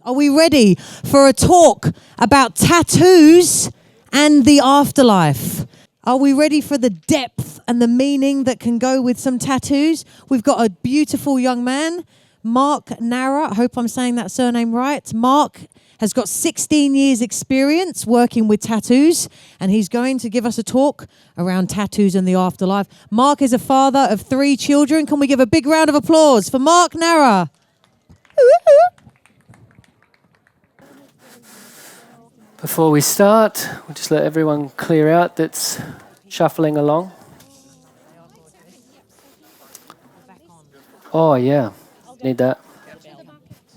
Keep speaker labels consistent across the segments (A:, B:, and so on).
A: Are we ready for a talk about tattoos and the afterlife? Are we ready for the depth and the meaning that can go with some tattoos? We've got a beautiful young man, Mark Nara. I hope I'm saying that surname right. Mark has got 16 years experience working with tattoos, and he's going to give us a talk around tattoos and the afterlife. Mark is a father of 3 children. Can we give a big round of applause for Mark Nara?
B: Before we start, we'll just let everyone clear out that's shuffling along. Oh, yeah. Need that.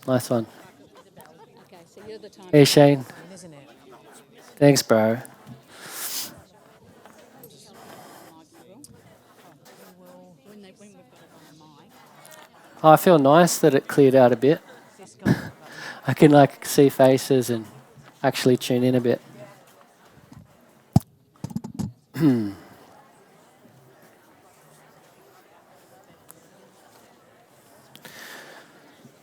B: Nice one. Hey, Shane. Thanks, bro. Oh, I feel nice that it cleared out a bit. I can see faces and actually tune in a bit.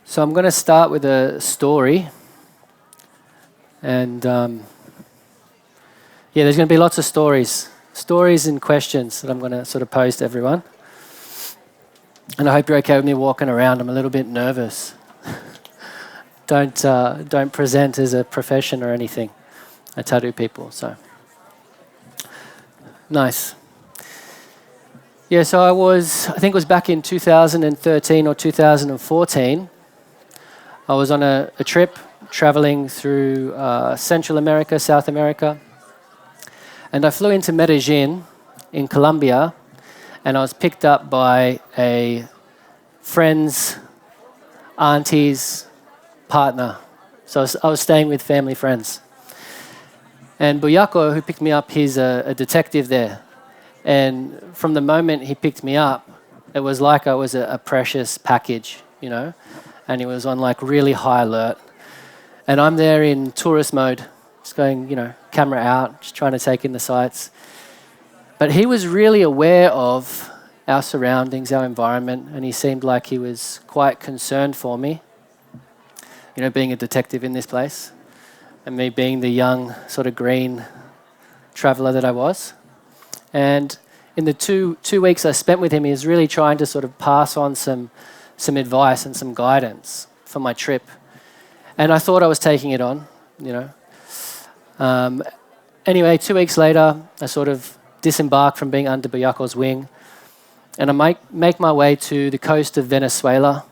B: So I'm going to start with a story. And there's going to be lots of stories and questions that I'm going to sort of pose to everyone. And I hope you're okay with me walking around. I'm a little bit nervous. Don't present as a profession or anything. I tattoo people, so. Nice. Yeah, so I think it was back in 2013 or 2014. I was on a trip traveling through Central America, South America. And I flew into Medellin in Colombia, and I was picked up by a friend's auntie's partner. So I was staying with family friends. And Buyako, who picked me up, he's a detective there. And from the moment he picked me up, it was like I was a precious package, and he was on really high alert. And I'm there in tourist mode, just going, camera out, just trying to take in the sights. But he was really aware of our surroundings, our environment, and he seemed like he was quite concerned for me, being a detective in this place, and me being the young, sort of green traveller that I was. And in the two weeks I spent with him, he was really trying to sort of pass on some advice and some guidance for my trip. And I thought I was taking it on, Anyway, 2 weeks later, I sort of disembarked from being under Buyako's wing, and I make my way to the coast of Venezuela.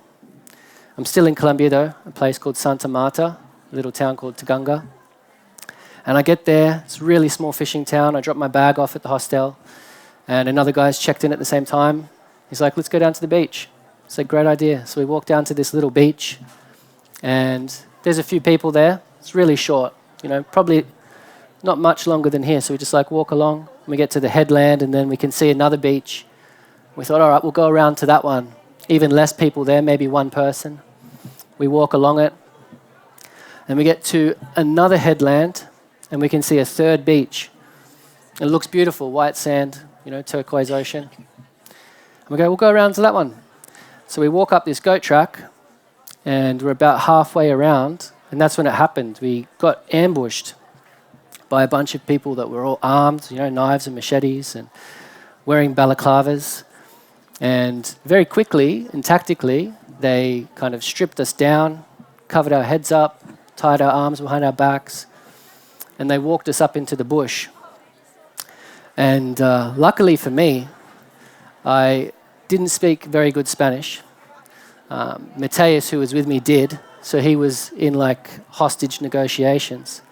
B: I'm still in Colombia, though, a place called Santa Marta, a little town called Taganga. And I get there, it's a really small fishing town. I drop my bag off at the hostel, and another guy's checked in at the same time. He's like, let's go down to the beach. It's a great idea. So we walk down to this little beach, and there's a few people there. It's really short, probably not much longer than here. So we just walk along. We get to the headland, and then we can see another beach. We thought, all right, we'll go around to that one. Even less people there, maybe one person. We walk along it, and we get to another headland, and we can see a third beach. It looks beautiful, white sand, turquoise ocean. And we go, we'll go around to that one. So we walk up this goat track, and we're about halfway around, and that's when it happened. We got ambushed by a bunch of people that were all armed, knives and machetes, and wearing balaclavas. And very quickly and tactically, they kind of stripped us down, covered our heads up, tied our arms behind our backs, and they walked us up into the bush. And luckily for me, I didn't speak very good Spanish. Mateus, who was with me, did. So he was in hostage negotiations.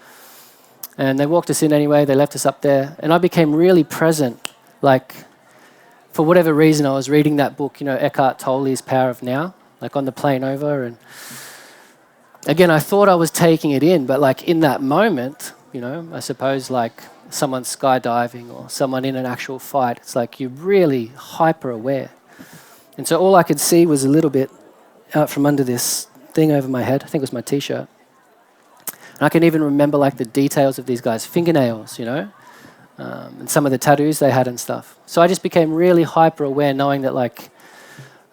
B: And they walked us in anyway. They left us up there. And I became really present. For whatever reason, I was reading that book, Eckhart Tolle's Power of Now, on the plane over. And again, I thought I was taking it in. But in that moment, I suppose someone skydiving or someone in an actual fight, it's you're really hyper aware. And so all I could see was a little bit out from under this thing over my head. I think it was my T-shirt. And I can even remember the details of these guys' fingernails, and some of the tattoos they had and stuff. So I just became really hyper aware, knowing that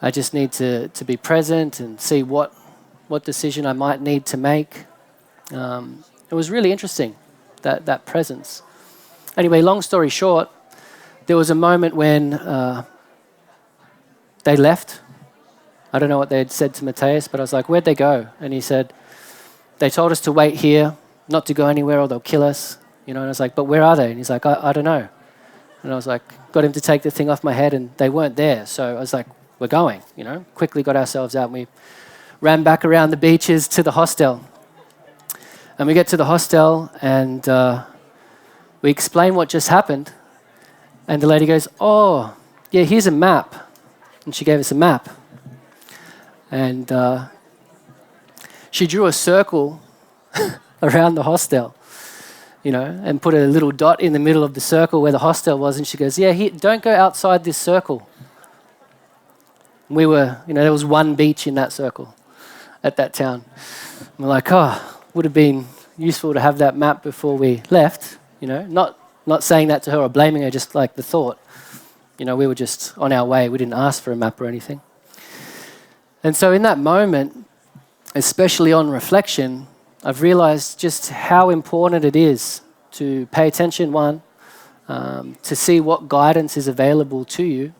B: I just need to be present and see what what decision I might need to make. It was really interesting, that presence. Anyway, long story short, there was a moment when they left. I don't know what they had said to Matthias, but I was like, where'd they go? And he said, they told us to wait here, not to go anywhere or they'll kill us. And I was like, but where are they? And he's like, I don't know. And I was like, got him to take the thing off my head and they weren't there. So I was like, we're going, quickly got ourselves out and we ran back around the beaches to the hostel. And we get to the hostel and we explain what just happened. And the lady goes, oh, yeah, here's a map. And she gave us a map. And she drew a circle around the hostel, and put a little dot in the middle of the circle where the hostel was. And she goes, yeah, don't go outside this circle. And we were, there was one beach in that circle at that town. And we're like, would have been useful to have that map before we left, not saying that to her or blaming her, just like the thought. We were just on our way. We didn't ask for a map or anything. And so in that moment, especially on reflection, I've realized just how important it is to pay attention, to see what guidance is available to you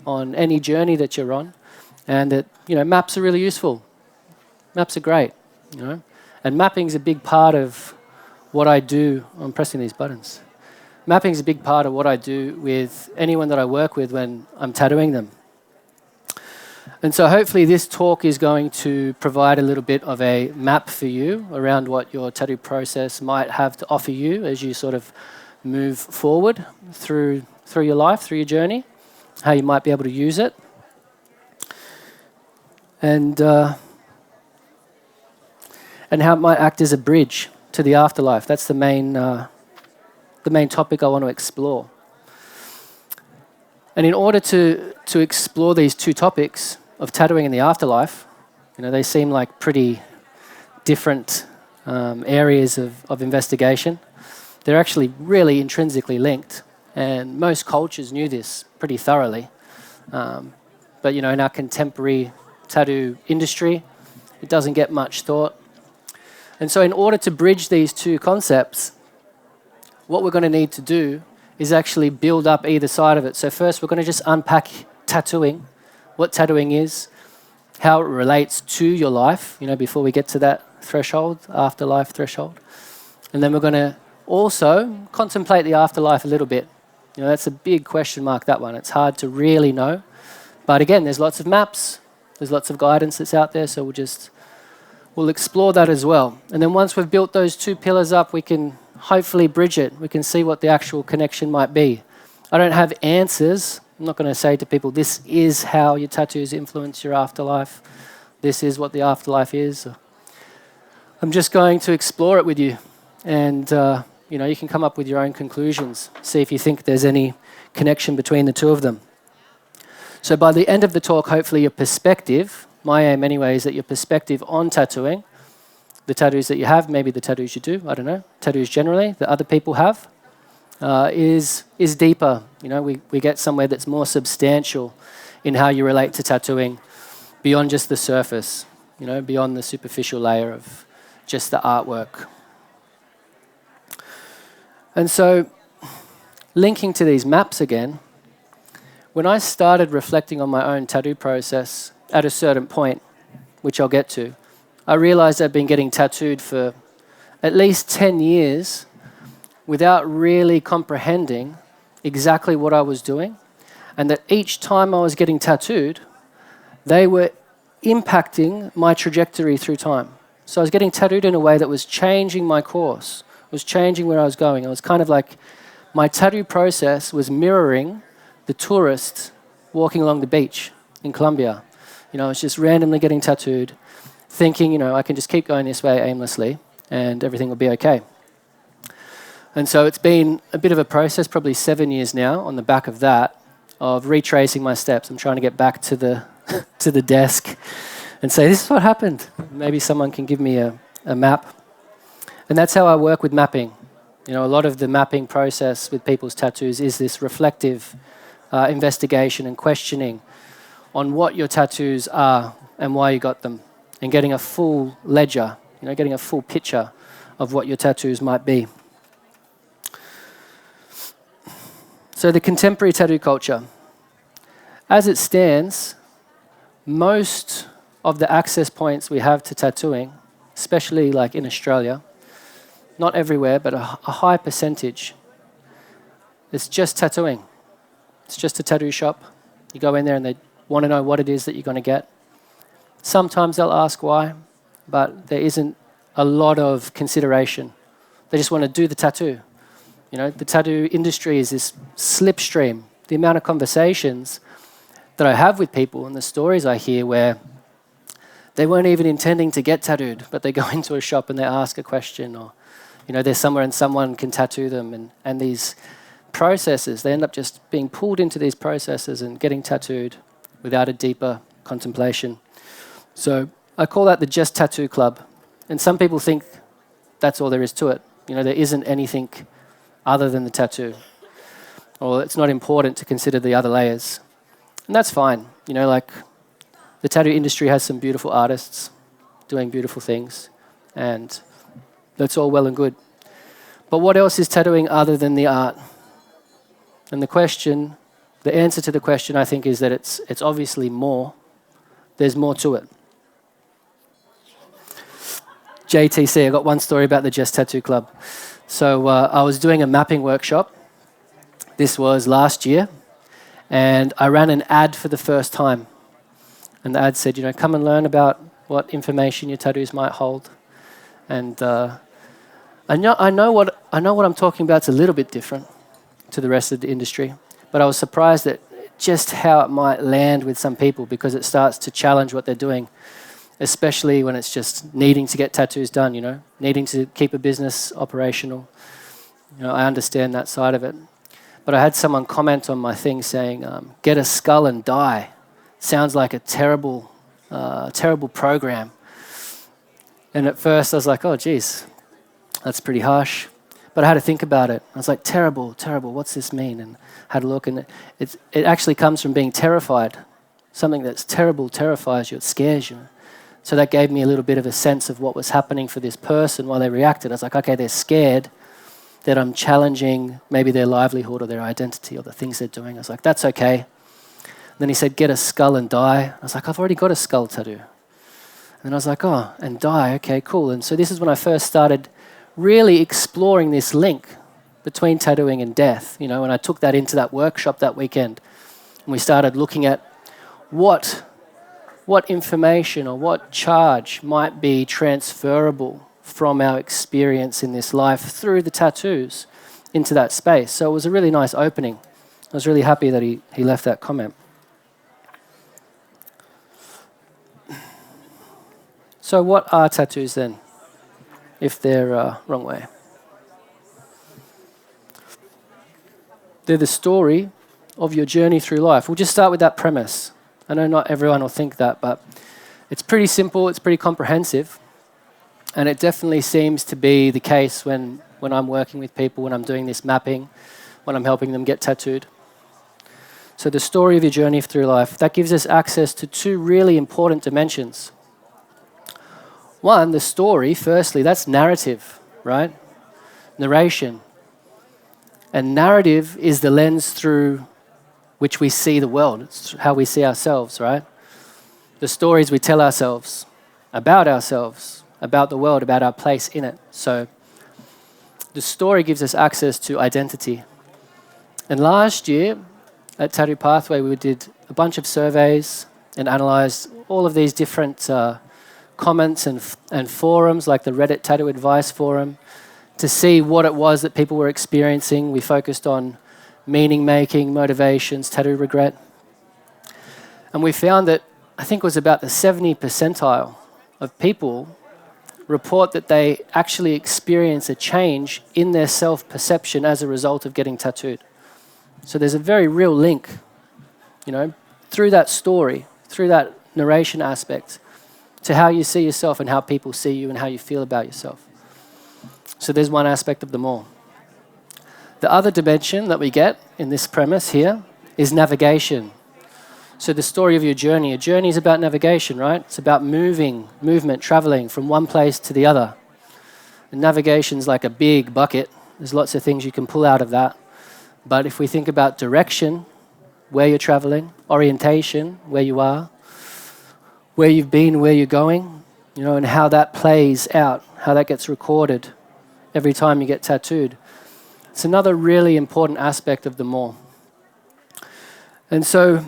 B: on any journey that you're on, and that, maps are really useful. Maps are great, And mapping is a big part of what I do. I'm pressing these buttons. Mapping is a big part of what I do with anyone that I work with when I'm tattooing them. And so hopefully this talk is going to provide a little bit of a map for you around what your tattoo process might have to offer you as you sort of move forward through your life, through your journey, how you might be able to use it. And how it might act as a bridge to the afterlife. That's the main topic I want to explore. And in order to explore these two topics of tattooing and the afterlife, they seem like pretty different areas of investigation. They're actually really intrinsically linked, and most cultures knew this pretty thoroughly. But in our contemporary tattoo industry, it doesn't get much thought. And so in order to bridge these two concepts, what we're going to need to do is actually build up either side of it. So first, we're going to just unpack tattooing, what tattooing is, how it relates to your life, before we get to that threshold, afterlife threshold. And then we're going to also contemplate the afterlife a little bit. That's a big question mark, that one. It's hard to really know. But again, there's lots of maps, there's lots of guidance that's out there, so we'll explore that as well. And then once we've built those two pillars up, we can hopefully bridge it. We can see what the actual connection might be. I don't have answers. I'm not going to say to people, this is how your tattoos influence your afterlife. This is what the afterlife is. I'm just going to explore it with you. And, you can come up with your own conclusions. See if you think there's any connection between the two of them. So by the end of the talk, hopefully your perspective, my aim anyway, is that your perspective on tattooing, the tattoos that you have, maybe the tattoos you do, I don't know, tattoos generally that other people have, is deeper. We get somewhere that's more substantial in how you relate to tattooing beyond just the surface, beyond the superficial layer of just the artwork. And so, linking to these maps again, when I started reflecting on my own tattoo process at a certain point, which I'll get to, I realized I'd been getting tattooed for at least 10 years without really comprehending exactly what I was doing, and that each time I was getting tattooed, they were impacting my trajectory through time. So I was getting tattooed in a way that was changing my course, was changing where I was going. It was kind of like my tattoo process was mirroring the tourists walking along the beach in Colombia. I was just randomly getting tattooed, thinking, I can just keep going this way aimlessly and everything will be okay. And so it's been a bit of a process, probably 7 years now, on the back of that, of retracing my steps. I'm trying to get back to the to the desk and say, this is what happened. Maybe someone can give me a map. And that's how I work with mapping. A lot of the mapping process with people's tattoos is this reflective investigation and questioning on what your tattoos are and why you got them, and getting a full ledger, getting a full picture of what your tattoos might be. So the contemporary tattoo culture. As it stands, most of the access points we have to tattooing, especially like in Australia, not everywhere, but a high percentage, it's just tattooing. It's just a tattoo shop. You go in there and they want to know what it is that you're going to get. Sometimes they'll ask why, but there isn't a lot of consideration. They just want to do the tattoo. The tattoo industry is this slipstream. The amount of conversations that I have with people and the stories I hear where they weren't even intending to get tattooed, but they go into a shop and they ask a question, or they're somewhere and someone can tattoo them, and these processes, they end up just being pulled into these processes and getting tattooed without a deeper contemplation. So I call that the Just Tattoo Club. And some people think that's all there is to it. There isn't anything other than the tattoo. Or it's not important to consider the other layers. And that's fine. Like the tattoo industry has some beautiful artists doing beautiful things. And that's all well and good. But what else is tattooing other than the art? And the answer to the question, I think, is that it's obviously more. There's more to it. JTC, I got one story about the Just Tattoo Club. So I was doing a mapping workshop. This was last year. And I ran an ad for the first time. And the ad said, come and learn about what information your tattoos might hold. And I know what I'm talking about is a little bit different to the rest of the industry, but I was surprised at just how it might land with some people, because it starts to challenge what they're doing, especially when it's just needing to get tattoos done, needing to keep a business operational. I understand that side of it. But I had someone comment on my thing saying, get a skull and die. Sounds like a terrible program. And at first I was like, oh, geez, that's pretty harsh. But I had to think about it. I was like, terrible, what's this mean? And had a look, and it actually comes from being terrified. Something that's terrible terrifies you, it scares you. So that gave me a little bit of a sense of what was happening for this person while they reacted. I was like, okay, they're scared that I'm challenging maybe their livelihood or their identity or the things they're doing. I was like, that's okay. And then he said, get a skull and die. I was like, I've already got a skull tattoo. And then I was like, oh, and die, okay, cool. And so this is when I first started really exploring this link between tattooing and death, and I took that into that workshop that weekend. And we started looking at what information or what charge might be transferable from our experience in this life through the tattoos into that space. So it was a really nice opening. I was really happy that he left that comment. So what are tattoos then, if they're wrong way? They're the story of your journey through life. We'll just start with that premise. I know not everyone will think that, but it's pretty simple, it's pretty comprehensive, and it definitely seems to be the case when I'm working with people, when I'm doing this mapping, when I'm helping them get tattooed. So the story of your journey through life, that gives us access to two really important dimensions. One, the story, firstly, that's narrative, right? Narration. And narrative is the lens through which we see the world. It's how we see ourselves, right? The stories we tell ourselves, about the world, about our place in it. So the story gives us access to identity. And last year at Tattoo Pathway, we did a bunch of surveys and analysed all of these different comments and forums, like the Reddit Tattoo Advice Forum, to see what it was that people were experiencing. We focused on meaning making, motivations, tattoo regret. And we found that I think it was about the 70th percentile of people report that they actually experience a change in their self-perception as a result of getting tattooed. So there's a very real link, through that story, through that narration aspect, to how you see yourself and how people see you and how you feel about yourself. So there's one aspect of them all. The other dimension that we get in this premise here is navigation. So the story of your journey, a journey is about navigation, right? It's about movement, traveling from one place to the other. And navigation's like a big bucket. There's lots of things you can pull out of that. But if we think about direction, where you're traveling, orientation, where you are, where you've been, where you're going, and how that plays out, how that gets recorded every time you get tattooed. It's another really important aspect of the more. And so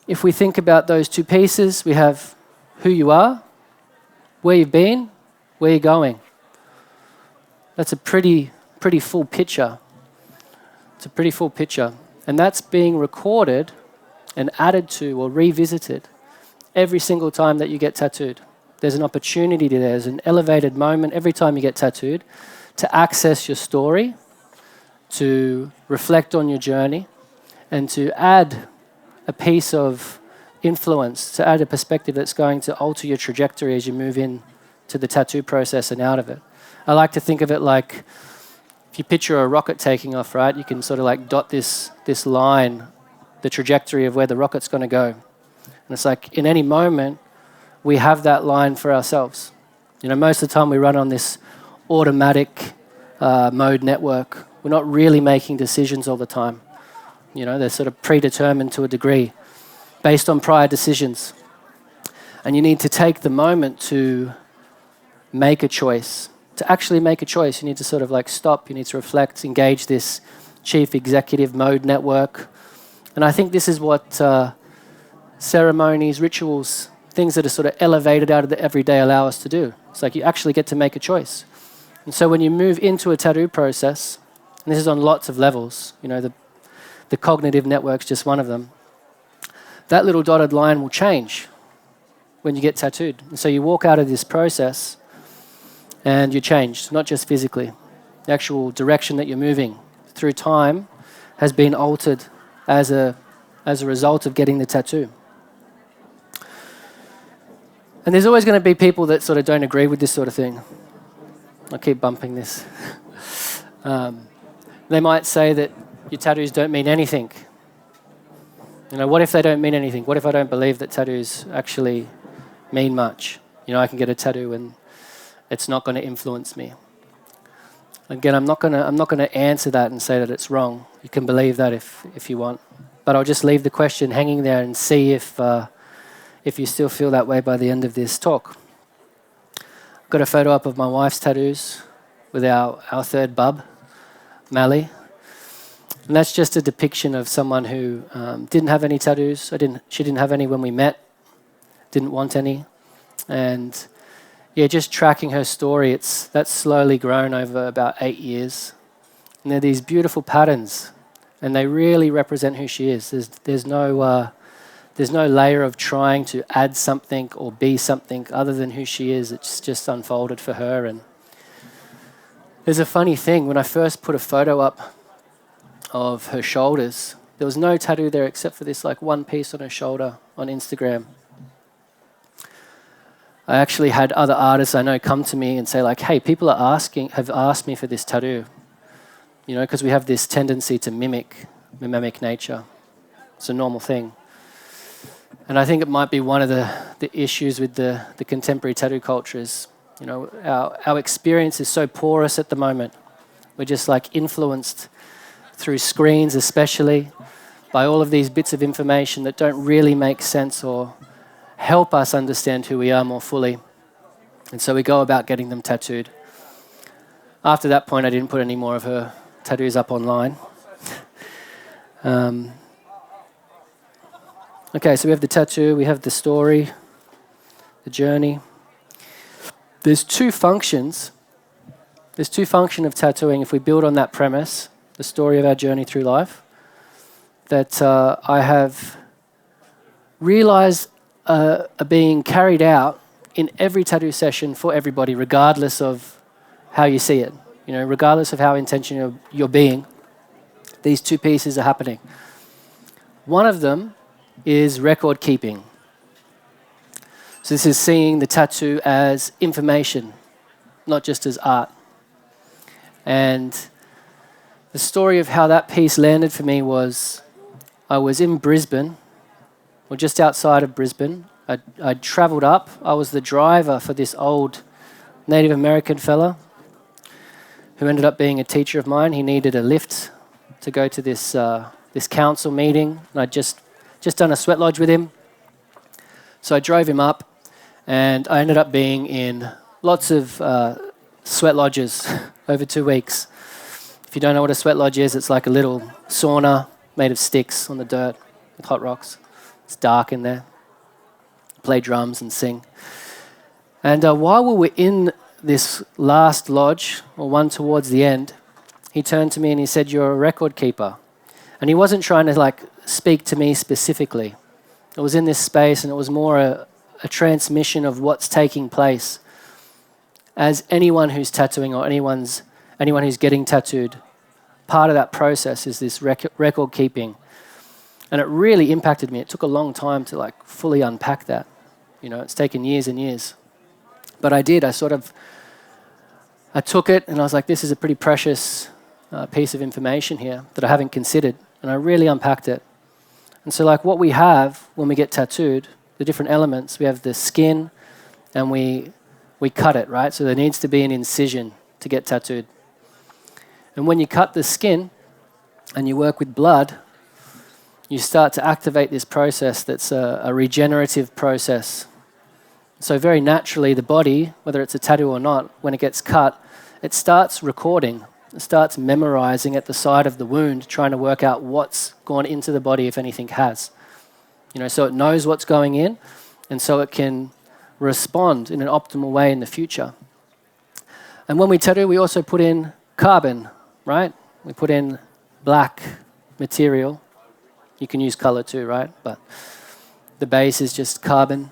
B: if we think about those two pieces, we have who you are, where you've been, where you're going. That's a pretty full picture. It's a pretty full picture. And that's being recorded and added to or revisited every single time that you get tattooed. There's an opportunity to, there's an elevated moment every time you get tattooed to access your story, to reflect on your journey, and to add a piece of influence, to add a perspective that's going to alter your trajectory as you move in to the tattoo process and out of it. I like to think of it like if you picture a rocket taking off, right? You can sort of like dot this line, the trajectory of where the rocket's going to go. And it's like in any moment, we have that line for ourselves. Most of the time we run on this automatic mode network. We're not really making decisions all the time. They're sort of predetermined to a degree based on prior decisions. And you need to take the moment to make a choice. To actually make a choice, you need to sort of like stop, you need to reflect, engage this chief executive mode network. And I think this is what ceremonies, rituals, things that are sort of elevated out of the everyday allow us to do. It's like you actually get to make a choice. And so when you move into a tattoo process, and this is on lots of levels, the cognitive network's just one of them, that little dotted line will change when you get tattooed. And so you walk out of this process and you're changed, not just physically. The actual direction that you're moving through time has been altered as a result of getting the tattoo. And there's always going to be people that sort of don't agree with this sort of thing. I'll keep bumping this. They might say that your tattoos don't mean anything. What if they don't mean anything? What if I don't believe that tattoos actually mean much? I can get a tattoo and it's not going to influence me. Again, I'm not going to answer that and say that it's wrong. You can believe that if you want, but I'll just leave the question hanging there and see if you still feel that way by the end of this talk. I've got a photo up of my wife's tattoos with our third bub, Mally. And that's just a depiction of someone who didn't have any tattoos. She didn't have any when we met, didn't want any. And yeah, just tracking her story, that's slowly grown over about 8 years. And they're these beautiful patterns, and they really represent who she is. There's no layer of trying to add something or be something other than who she is. It's just unfolded for her. And there's a funny thing. When I first put a photo up of her shoulders, there was no tattoo there except for this like one piece on her shoulder on Instagram. I actually had other artists I know come to me and say like, hey, people have asked me for this tattoo, because we have this tendency to mimic nature. It's a normal thing. And I think it might be one of the issues with the contemporary tattoo culture is, our experience is so porous at the moment. We're just like influenced through screens especially by all of these bits of information that don't really make sense or help us understand who we are more fully. And so we go about getting them tattooed. After that point, I didn't put any more of her tattoos up online. Okay, so we have the tattoo, we have the story, the journey. There's two functions. There's two functions of tattooing if we build on that premise, the story of our journey through life, that I have realized are being carried out in every tattoo session for everybody, regardless of how you see it. Regardless of how intentional you're being, these two pieces are happening. One of them is record keeping. So this is seeing the tattoo as information, not just as art. And the story of how that piece landed for me was I was in Brisbane or just outside of Brisbane. I'd travelled up. I was the driver for this old Native American fella who ended up being a teacher of mine. He needed a lift to go to this council meeting, and I'd just done a sweat lodge with him. So I drove him up, and I ended up being in lots of sweat lodges over 2 weeks. If you don't know what a sweat lodge is, it's like a little sauna made of sticks on the dirt with hot rocks. It's dark in there. Play drums and sing. And while we were in this last lodge, or one towards the end, he turned to me and he said, "You're a record keeper." And he wasn't trying to speak to me specifically. It was in this space, and it was more a transmission of what's taking place. As anyone who's tattooing or anyone who's getting tattooed, part of that process is this record keeping. And it really impacted me. It took a long time to fully unpack that. It's taken years and years. But I did. I took it and I was like, this is a pretty precious piece of information here that I haven't considered. And I really unpacked it. And so what we have when we get tattooed, the different elements, we have the skin and we cut it, right? So there needs to be an incision to get tattooed. And when you cut the skin and you work with blood, you start to activate this process that's a regenerative process. So very naturally, the body, whether it's a tattoo or not, when it gets cut, it starts recording. It starts memorizing at the side of the wound, trying to work out what's gone into the body, if anything has. So it knows what's going in, and so it can respond in an optimal way in the future. And when we tattoo, we also put in carbon, right? We put in black material. You can use color too, right? But the base is just carbon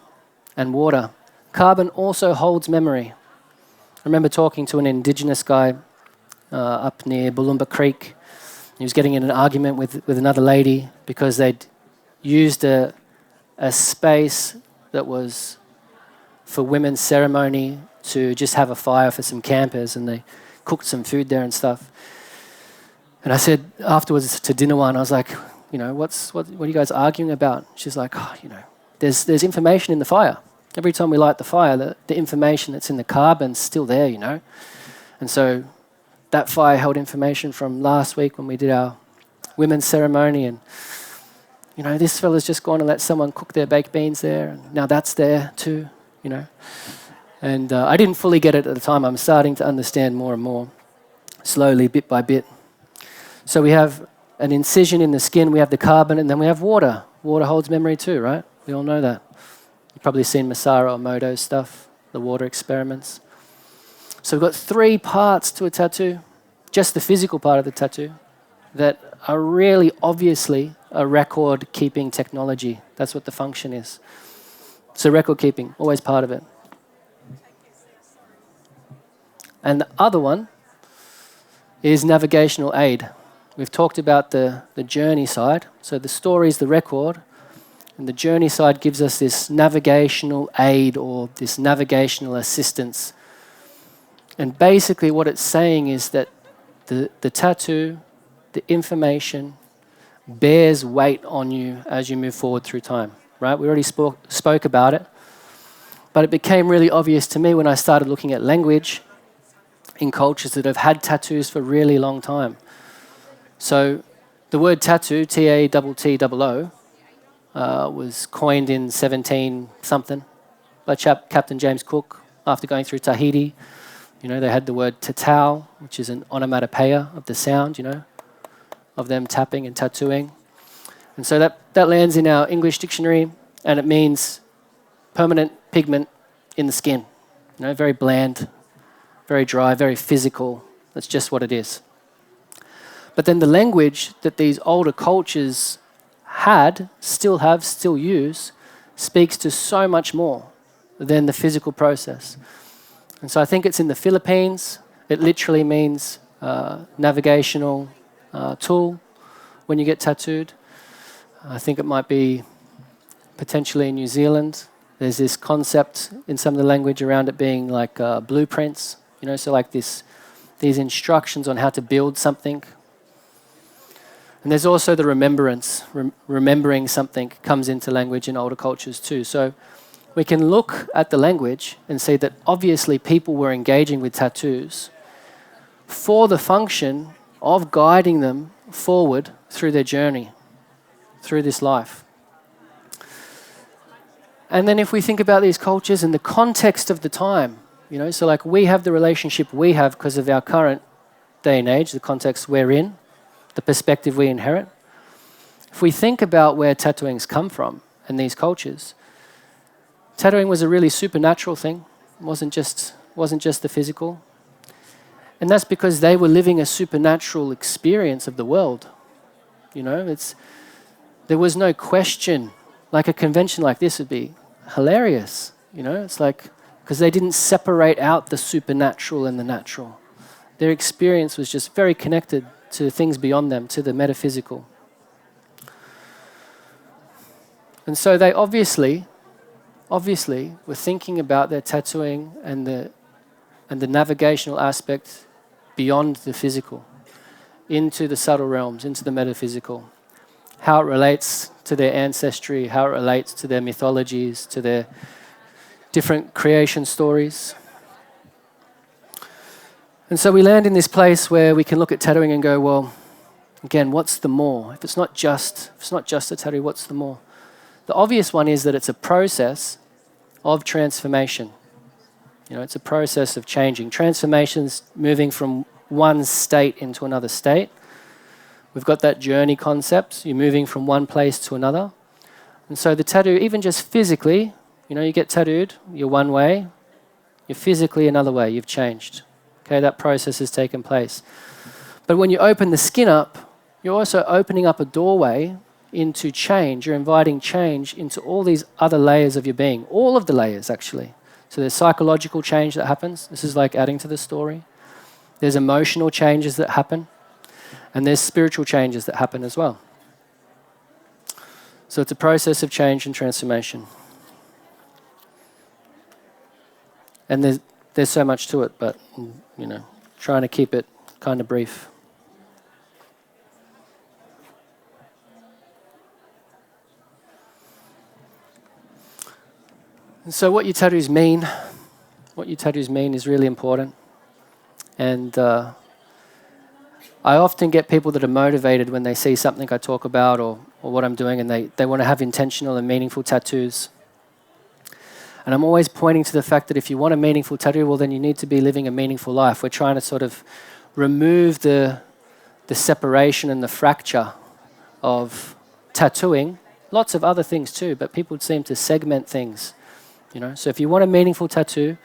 B: and water. Carbon also holds memory. I remember talking to an indigenous guy up near Bullumba Creek. He was getting in an argument with another lady because they'd used a space that was for women's ceremony to just have a fire for some campers, and they cooked some food there and stuff. And I said afterwards to dinner one, I was like, what are you guys arguing about? She's like, there's information in the fire. Every time we light the fire, the information that's in the carbon's still there, And so that fire held information from last week when we did our women's ceremony, and this fella's just gone and let someone cook their baked beans there, and now that's there too, And I didn't fully get it at the time. I'm starting to understand more and more, slowly, bit by bit. So we have an incision in the skin, we have the carbon, and then we have water. Water holds memory too, right? We all know that. You've probably seen Masaru Emoto's stuff, the water experiments. So we've got 3 parts to a tattoo, just the physical part of the tattoo, that are really obviously a record-keeping technology. That's what the function is. So record-keeping, always part of it. And the other one is navigational aid. We've talked about the journey side. So the story is the record, and the journey side gives us this navigational aid or this navigational assistance. And basically what it's saying is that the tattoo, the information, bears weight on you as you move forward through time, right? We already spoke about it, but it became really obvious to me when I started looking at language in cultures that have had tattoos for a really long time. So the word tattoo, T-A-T-T-O-O, was coined in 17-something by Captain James Cook after going through Tahiti. They had the word tatau, which is an onomatopoeia of the sound, of them tapping and tattooing. And so that lands in our English dictionary, and it means permanent pigment in the skin. Very bland, very dry, very physical. That's just what it is. But then the language that these older cultures had, still have, still use, speaks to so much more than the physical process. And so I think it's in the Philippines. It literally means navigational tool when you get tattooed. I think it might be potentially in New Zealand. There's this concept in some of the language around it being like blueprints, so like these instructions on how to build something. And there's also the remembrance. Remembering something comes into language in older cultures too. So we can look at the language and see that obviously people were engaging with tattoos for the function of guiding them forward through their journey, through this life. And then if we think about these cultures in the context of the time, so like we have the relationship we have because of our current day and age, the context we're in, the perspective we inherit. If we think about where tattooing's come from in these cultures, tattooing was a really supernatural thing. It wasn't just the physical. And that's because they were living a supernatural experience of the world. There was no question. Like a convention like this would be hilarious. It's like, because they didn't separate out the supernatural and the natural. Their experience was just very connected to things beyond them, to the metaphysical. And so they obviously were thinking about their tattooing and the navigational aspect beyond the physical, into the subtle realms, into the metaphysical. How it relates to their ancestry, how it relates to their mythologies, to their different creation stories. And so we land in this place where we can look at tattooing and go, well, again, what's the more? If it's not just a tattoo, what's the more? The obvious one is that it's a process of transformation. It's a process of changing. Transformation's moving from one state into another state. We've got that journey concept. You're moving from one place to another. And so the tattoo, even just physically, you get tattooed, you're one way, you're physically another way, you've changed. Okay, that process has taken place. But when you open the skin up, you're also opening up a doorway into change. You're inviting change into all these other layers of your being, all of the layers actually. So there's psychological change that happens. This is like adding to the story. There's emotional changes that happen. And there's spiritual changes that happen as well. So it's a process of change and transformation. And there's so much to it, but, trying to keep it kind of brief. And so what your tattoos mean is really important. And I often get people that are motivated when they see something I talk about or what I'm doing, and they want to have intentional and meaningful tattoos. And I'm always pointing to the fact that if you want a meaningful tattoo, well, then you need to be living a meaningful life. We're trying to sort of remove the separation and the fracture of tattooing. Lots of other things too, but people seem to segment things. So if you want a meaningful tattoo,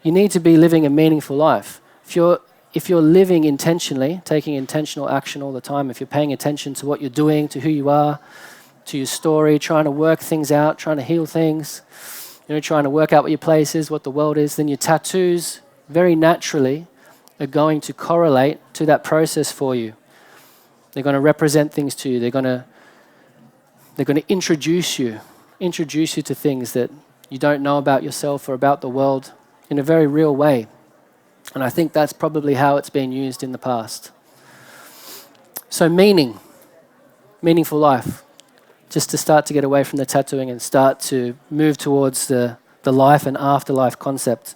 B: you need to be living a meaningful life. If you're living intentionally, taking intentional action all the time, if you're paying attention to what you're doing, to who you are, to your story, trying to work things out, trying to heal things, trying to work out what your place is, what the world is, then your tattoos very naturally are going to correlate to that process for you. They're going to represent things to you. They're going to introduce you to things that you don't know about yourself or about the world in a very real way. And I think that's probably how it's been used in the past. So meaningful life. Just to start to get away from the tattooing and start to move towards the life and afterlife concept.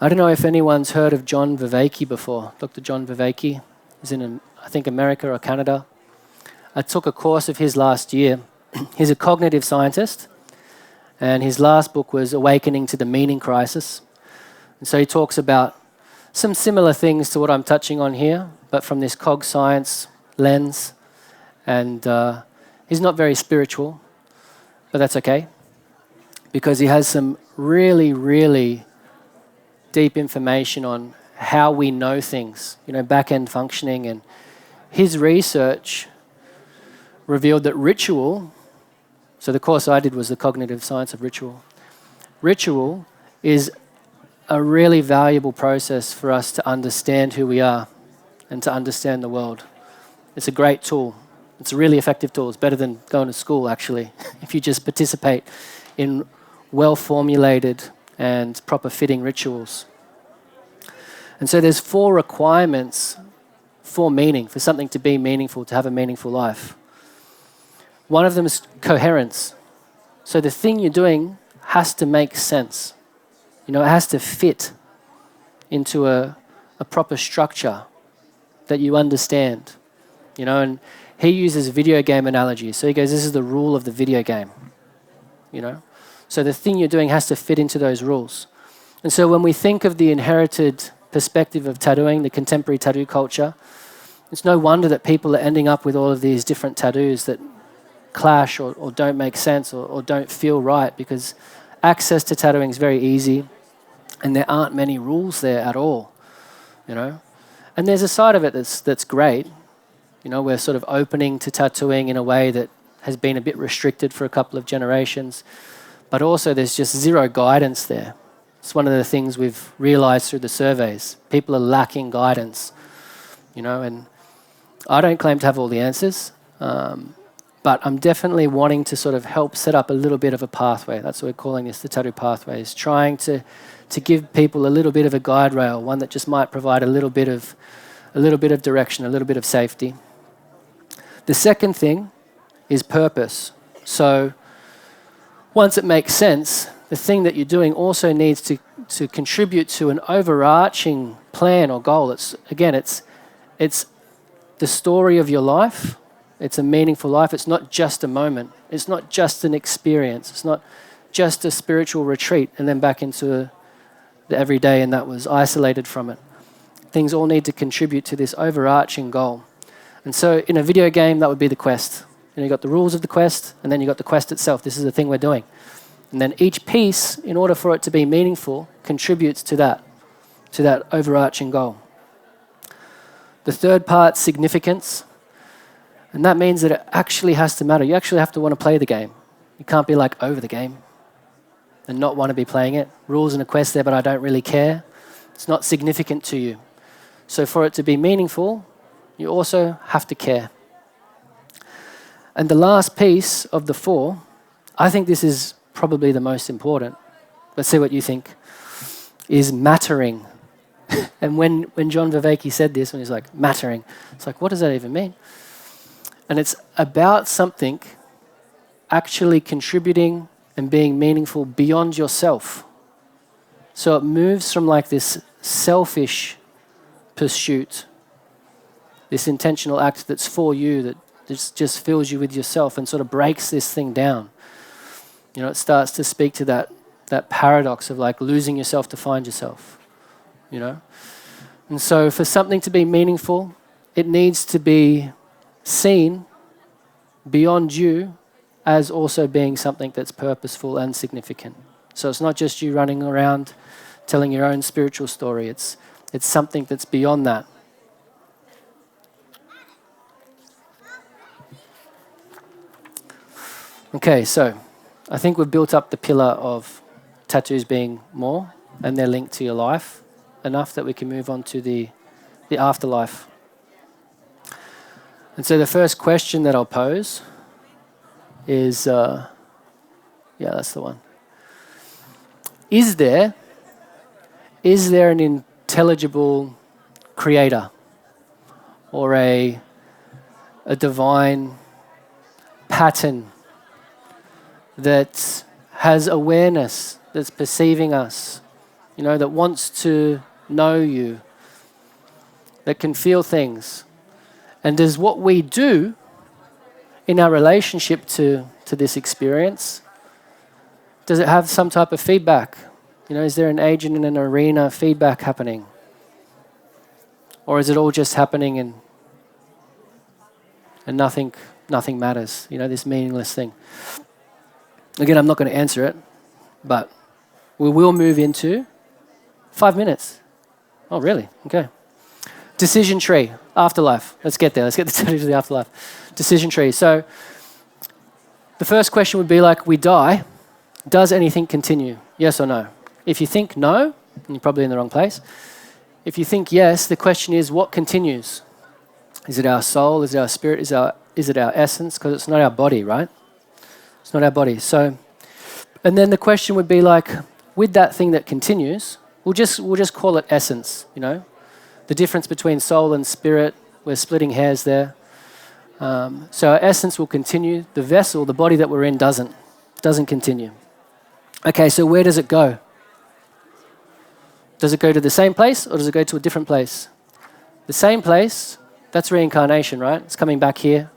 B: I don't know if anyone's heard of John Vervaeke before. Dr. John Vervaeke is in, I think, America or Canada. I took a course of his last year. He's a cognitive scientist, and his last book was Awakening to the Meaning Crisis. And so he talks about some similar things to what I'm touching on here, but from this cog science lens. And he's not very spiritual, but that's okay, because he has some really, really deep information on how we know things, back-end functioning. And his research revealed that ritual, so the course I did was the cognitive science of ritual. Ritual is a really valuable process for us to understand who we are and to understand the world. It's a great tool. It's a really effective tool. It's better than going to school, actually, if you just participate in well-formulated and proper fitting rituals. And so there's 4 requirements for meaning, for something to be meaningful, to have a meaningful life. One of them is coherence. So the thing you're doing has to make sense. It has to fit into a proper structure that you understand. And he uses video game analogies. So he goes, this is the rule of the video game. So the thing you're doing has to fit into those rules. And so when we think of the inherited perspective of tattooing, the contemporary tattoo culture, it's no wonder that people are ending up with all of these different tattoos that clash or don't make sense or don't feel right, because access to tattooing is very easy and there aren't many rules there at all, And there's a side of it that's great. We're sort of opening to tattooing in a way that has been a bit restricted for a couple of generations, but also there's just zero guidance there. It's one of the things we've realized through the surveys. People are lacking guidance, and I don't claim to have all the answers, but I'm definitely wanting to sort of help set up a little bit of a pathway. That's what we're calling this, the tattoo pathways, trying to give people a little bit of a guide rail, one that just might provide a little bit of direction, a little bit of safety. The second thing is purpose. So once it makes sense, the thing that you're doing also needs to contribute to an overarching plan or goal. It's the story of your life. It's a meaningful life. It's not just a moment. It's not just an experience. It's not just a spiritual retreat and then back into the everyday and that was isolated from it. Things all need to contribute to this overarching goal. And so in a video game, that would be the quest. You've got the rules of the quest, and then you've got the quest itself. This is the thing we're doing. And then each piece, in order for it to be meaningful, contributes to that overarching goal. The third part, significance. And that means that it actually has to matter. You actually have to want to play the game. You can't be like over the game and not want to be playing it. Rules and a quest there, but I don't really care. It's not significant to you. So for it to be meaningful, you also have to care. And the last piece of the 4, I think this is probably the most important. Let's see what you think. Is mattering. And when John Vervaeke said this, when he's like, mattering, it's like, what does that even mean? And it's about something actually contributing and being meaningful beyond yourself. So it moves from like this selfish pursuit, this intentional act that's for you, that just fills you with yourself and sort of breaks this thing down. It starts to speak to that paradox of like losing yourself to find yourself, And so for something to be meaningful, it needs to be seen beyond you as also being something that's purposeful and significant. So it's not just you running around telling your own spiritual story. It's something that's beyond that. Okay, so I think we've built up the pillar of tattoos being more and they're linked to your life enough that we can move on to the afterlife. And so the first question that I'll pose is, that's the one. Is there an intelligible creator or a divine pattern that has awareness, that's perceiving us, that wants to know you, that can feel things? And does what we do in our relationship to this experience, does it have some type of feedback? Is there an agent in an arena feedback happening? Or is it all just happening and nothing matters, this meaningless thing? Again, I'm not going to answer it, but we will move into 5 minutes. Oh, really? Okay. Decision tree, afterlife. Let's get there. Let's get to the afterlife. Decision tree. So the first question would be like, we die. Does anything continue? Yes or no? If you think no, you're probably in the wrong place. If you think yes, the question is, what continues? Is it our soul? Is it our spirit? Is it our essence? Because it's not our body, right? It's not our body. So, and then the question would be like, with that thing that continues, we'll just call it essence, The difference between soul and spirit, We're splitting hairs there. So our essence will continue. The vessel, the body that we're in, doesn't continue. Okay, so where does it go? Does it go to the same place or does it go to a different place? The same place, that's reincarnation, right? It's coming back here.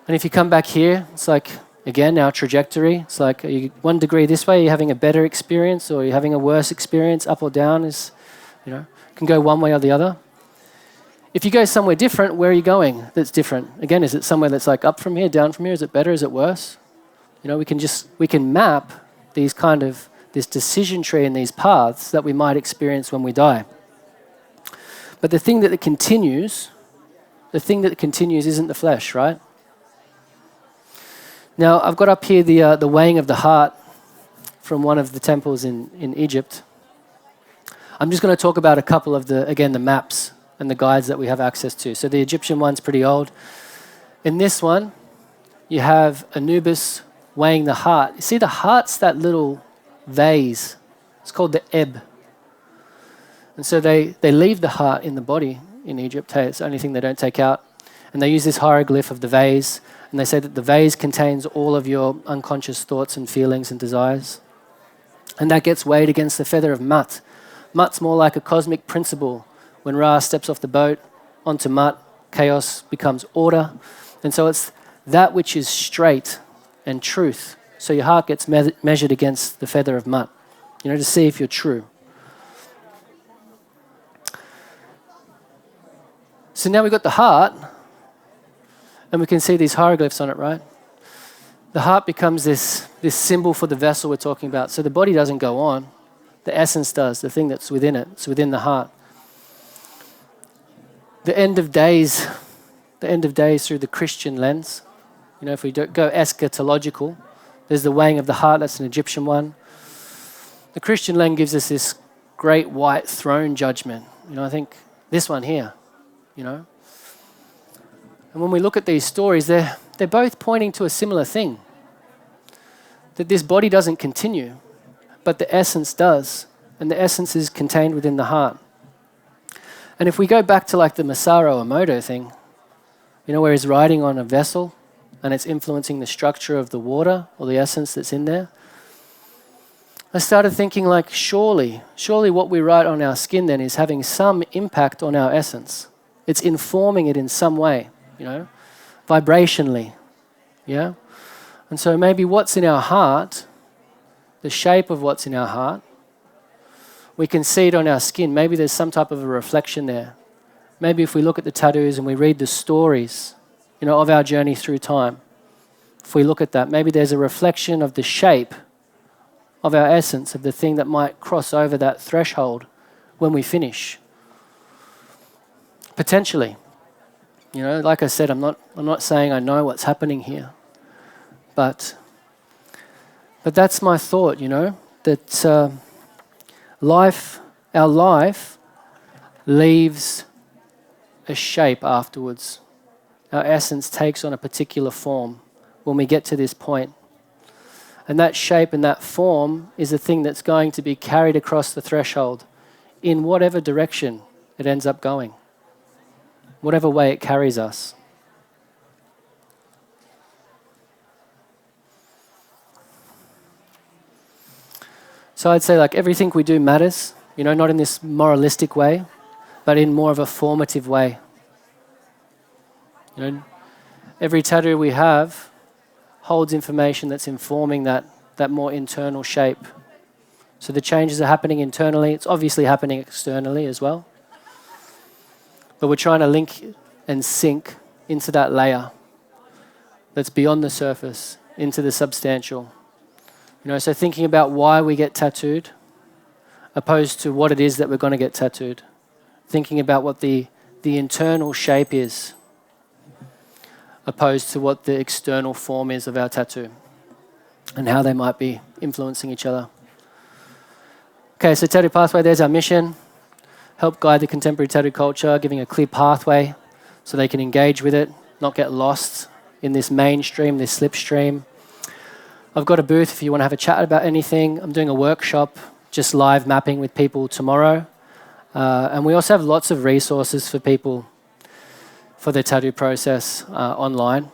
B: And if you come back here, it's like, again, our trajectory. It's like, are you 1 degree this way, you're having a better experience, or you're having a worse experience, up or down, can go one way or the other. If you go somewhere different, where are you going that's different? Again, is it somewhere that's like up from here, down from here? Is it better? Is it worse? We can map this decision tree and these paths that we might experience when we die. But the thing that continues isn't the flesh, right? Now, I've got up here the weighing of the heart from one of the temples in Egypt. I'm just going to talk about a couple of the maps and the guides that we have access to. So the Egyptian one's pretty old. In this one, you have Anubis weighing the heart. You see, the heart's that little vase. It's called the ebb. And so they leave the heart in the body in Egypt. Hey, it's the only thing they don't take out. And they use this hieroglyph of the vase. And they say that the vase contains all of your unconscious thoughts and feelings and desires. And that gets weighed against the feather of Mut. Mut's more like a cosmic principle. When Ra steps off the boat onto Mut, chaos becomes order. And so it's that which is straight and truth. So your heart gets measured against the feather of Mut, to see if you're true. So now we've got the heart, and we can see these hieroglyphs on it, right? The heart becomes this symbol for the vessel we're talking about. So the body doesn't go on. The essence does, the thing that's within it. It's within the heart. The end of days through the Christian lens. If we go eschatological, there's the weighing of the heart, that's an Egyptian one. The Christian lens gives us this great white throne judgment. I think this one here, And when we look at these stories, they're both pointing to a similar thing. That this body doesn't continue, but the essence does. And the essence is contained within the heart. And if we go back to like the Masaru Emoto thing, where he's riding on a vessel and it's influencing the structure of the water or the essence that's in there, I started thinking like, surely what we write on our skin then is having some impact on our essence. It's informing it in some way, vibrationally, yeah? And so maybe what's in our heart, the shape of what's in our heart, we can see it on our skin. Maybe there's some type of a reflection there. Maybe if we look at the tattoos and we read the stories, of our journey through time, if we look at that, maybe there's a reflection of the shape of our essence, of the thing that might cross over that threshold when we finish. Potentially. Like I said, I'm not saying I know what's happening here. But that's my thought, that our life leaves a shape afterwards. Our essence takes on a particular form when we get to this point. And that shape and that form is the thing that's going to be carried across the threshold in whatever direction it ends up going, whatever way it carries us. So I'd say like everything we do matters, not in this moralistic way, but in more of a formative way. Every tattoo we have holds information that's informing that more internal shape. So the changes are happening internally. It's obviously happening externally as well. But we're trying to link and sink into that layer that's beyond the surface, into the substantial. So thinking about why we get tattooed, opposed to what it is that we're going to get tattooed. Thinking about what the internal shape is, opposed to what the external form is of our tattoo, and how they might be influencing each other. Okay, so Tattoo Pathway, there's our mission. Help guide the contemporary tattoo culture, giving a clear pathway so they can engage with it, not get lost in this mainstream, this slipstream. I've got a booth if you want to have a chat about anything. I'm doing a workshop, just live mapping with people tomorrow. And we also have lots of resources for people. for their tattoo process online.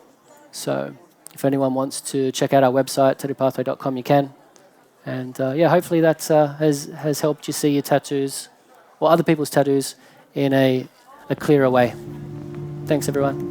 B: So if anyone wants to check out our website, tattoopathway.com, you can. And yeah, hopefully that has helped you see your tattoos or other people's tattoos in a clearer way. Thanks, everyone.